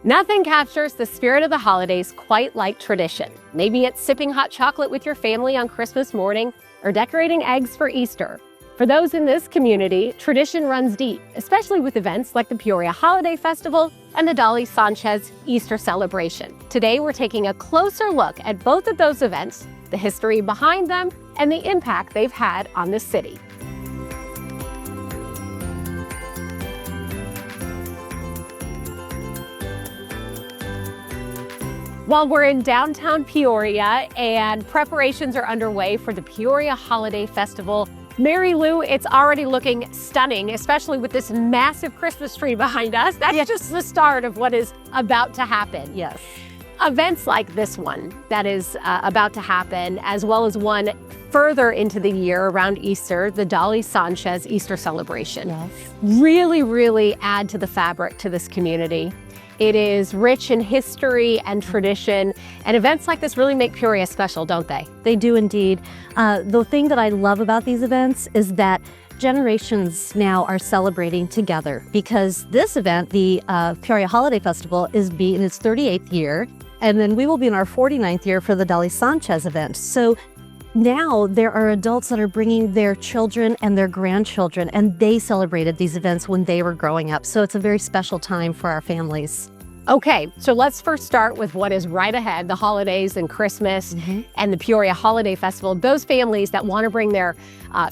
Nothing captures the spirit of the holidays quite like tradition. Maybe it's sipping hot chocolate with your family on Christmas morning or decorating eggs for Easter. For those in this community, tradition runs deep, especially with events like the Peoria Holiday Festival and the Dolly Sanchez Easter celebration. Today, we're taking a closer look at both of those events, the history behind them, and the impact they've had on the city. While we're in downtown Peoria and preparations are underway for the Peoria Holiday Festival, Mary Lou, it's already looking stunning, especially with this massive Christmas tree behind us. That's just the start of what is about to happen. Yes. Events like this one that is about to happen, as well as one further into the year around Easter, the Dolly Sanchez Easter celebration, really add to the fabric to this community. It is rich in history and tradition, and events like this really make Peoria special, don't they? They do indeed. The thing that I love about these events is that generations now are celebrating together, because this event, the Peoria Holiday Festival, is in its 38th year, and then we will be in our 49th year for the Dolly Sanchez event. So now there are adults that are bringing their children and their grandchildren, and they celebrated these events when they were growing up. So it's a very special time for our families. Okay, so let's first start with what is right ahead, the holidays and Christmas and the Peoria Holiday Festival. Those families that want to bring their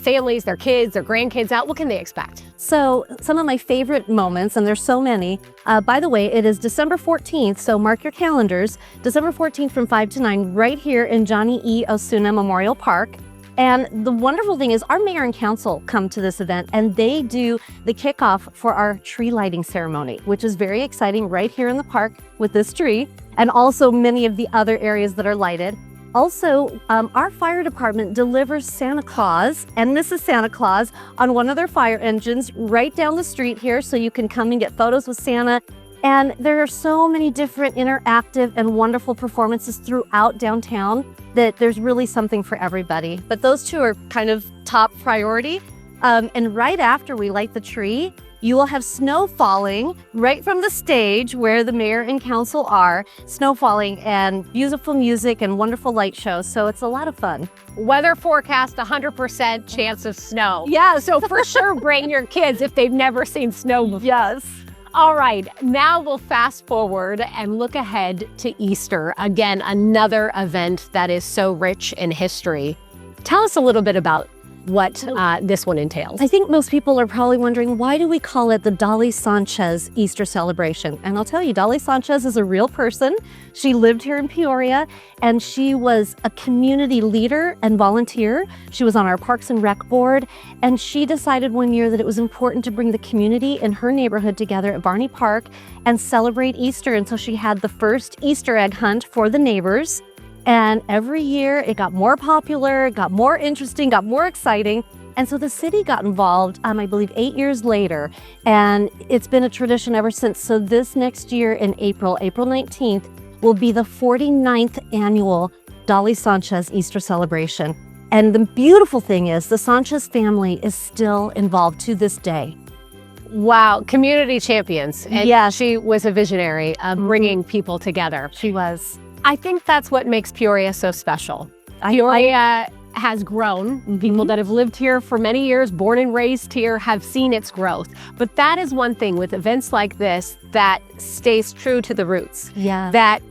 families, their kids, their grandkids out, what can they expect? So some of my favorite moments, and there's so many, by the way, it is December 14th, so mark your calendars, December 14th from 5 to 9, right here in Johnny E. Osuna Memorial Park. And the wonderful thing is our mayor and council come to this event, and they do the kickoff for our tree lighting ceremony, which is very exciting right here in the park with this tree, and also many of the other areas that are lighted. Also, our fire department delivers Santa Claus and Mrs. Santa Claus on one of their fire engines right down the street here, so you can come and get photos with Santa. And there are so many different interactive and wonderful performances throughout downtown that there's really something for everybody. But those two are kind of top priority. And right after we light the tree, you will have snow falling right from the stage where the mayor and council are, snow falling and beautiful music and wonderful light shows. So it's a lot of fun. Weather forecast, 100% chance of snow. Yeah, so for sure bring your kids if they've never seen snow before. Yes. All right, now we'll fast forward and look ahead to Easter. Again, another event that is so rich in history. Tell us a little bit about what this one entails. I think most people are probably wondering, why do we call it the Dolly Sanchez Easter celebration? And I'll tell you, Dolly Sanchez is a real person. She lived here in Peoria, and she was a community leader and volunteer. She was on our Parks and Rec board, and she decided one year that it was important to bring the community in her neighborhood together at Barney Park and celebrate Easter. And so she had the first Easter egg hunt for the neighbors. And every year it got more popular, got more interesting, got more exciting. And so the city got involved, I believe 8 years later, and it's been a tradition ever since. So this next year in April 19th, will be the 49th annual Dolly Sanchez Easter celebration. And the beautiful thing is the Sanchez family is still involved to this day. Wow, community champions. And yeah, she was a visionary of bringing people together. She was. I think that's what makes Peoria so special. Peoria has grown. People that have lived here for many years, born and raised here, have seen its growth. But that is one thing with events like this that stays true to the roots. Yeah. That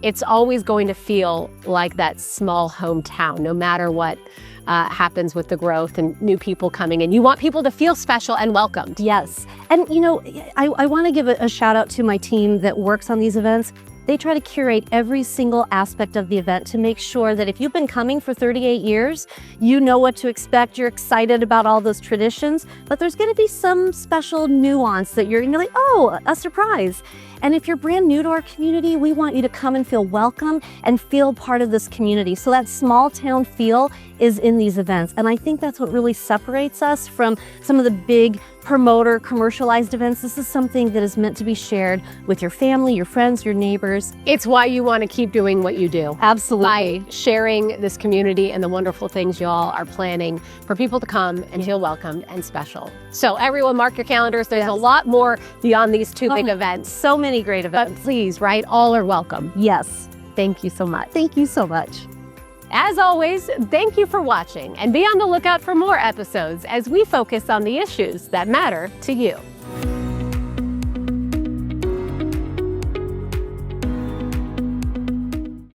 it's always going to feel like that small hometown, no matter what happens with the growth and new people coming in. You want people to feel special and welcomed. Yes. And you know, I want to give a shout out to my team that works on these events. They try to curate every single aspect of the event to make sure that if you've been coming for 38 years, you know what to expect, you're excited about all those traditions, but there's going to be some special nuance that you're like, oh, a surprise. And if you're brand new to our community, we want you to come and feel welcome and feel part of this community. So that small town feel is in these events. And I think that's what really separates us from some of the big promoter commercialized events. This is something that is meant to be shared with your family, your friends, your neighbors. It's why you want to keep doing what you do. Absolutely. By sharing this community and the wonderful things y'all are planning for people to come and feel welcomed and special. So everyone mark your calendars. There's a lot more beyond these two big events. So many many great events. Please, right? All are welcome. Yes. Thank you so much. Thank you so much. As always, thank you for watching, and be on the lookout for more episodes as we focus on the issues that matter to you.